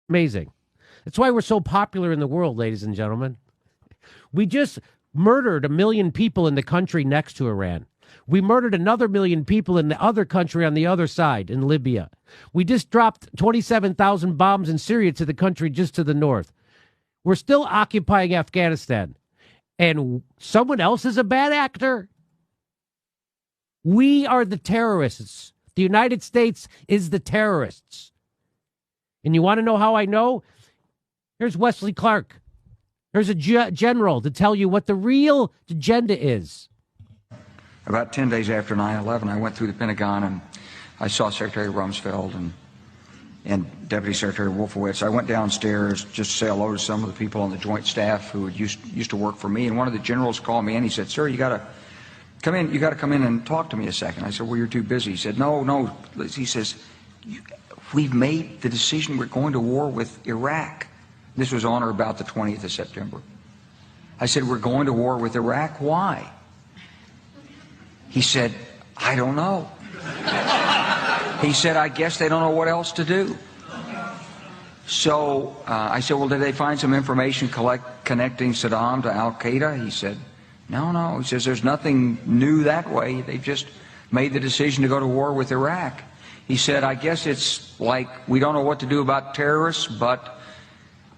Amazing. That's why we're so popular in the world, ladies and gentlemen. We just murdered 1 million people in the country next to Iran. We murdered another 1 million people in the other country on the other side, in Libya. We just dropped 27,000 bombs in Syria to the country just to the north. We're still occupying Afghanistan. And someone else is a bad actor? We are the terrorists. The United States is the terrorists. And you want to know how I know? Here's Wesley Clark. Here's a general to tell you what the real agenda is. About 10 days after 9/11, I went through the Pentagon and I saw Secretary Rumsfeld and Deputy Secretary Wolfowitz. I went downstairs just to say hello to some of the people on the Joint Staff who used to work for me. And one of the generals called me and he said, "Sir, you got to come in. You got to come in and talk to me a second." I said, "Well, you're too busy." He said, "No." He says, "We've made the decision. We're going to war with Iraq." This was on or about the 20th of September. I said, "We're going to war with Iraq. Why?" He said, "I don't know." He said, "I guess they don't know what else to do." So I said, "Well, did they find some information connecting Saddam to Al-Qaeda?" He said, No. He says, "There's nothing new that way. They've just made the decision to go to war with Iraq." He said, "I guess it's like we don't know what to do about terrorists, but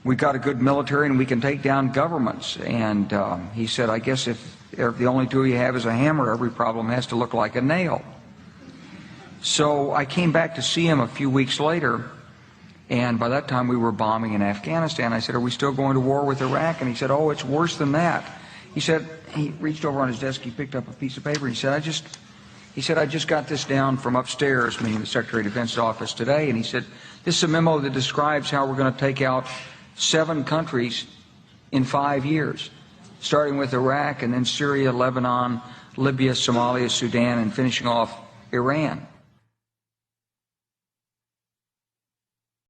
we've got a good military and we can take down governments." And he said, "I guess if the only tool you have is a hammer, every problem has to look like a nail." So I came back to see him a few weeks later, and by that time we were bombing in Afghanistan. I said, "Are we still going to war with Iraq?" And he said, "Oh, it's worse than that." He said, he reached over on his desk, he picked up a piece of paper, he said, I just got this down from upstairs," meaning the Secretary of Defense's office today, and he said, "This is a memo that describes how we're going to take out 7 countries in 5 years, starting with Iraq and then Syria, Lebanon, Libya, Somalia, Sudan, and finishing off Iran."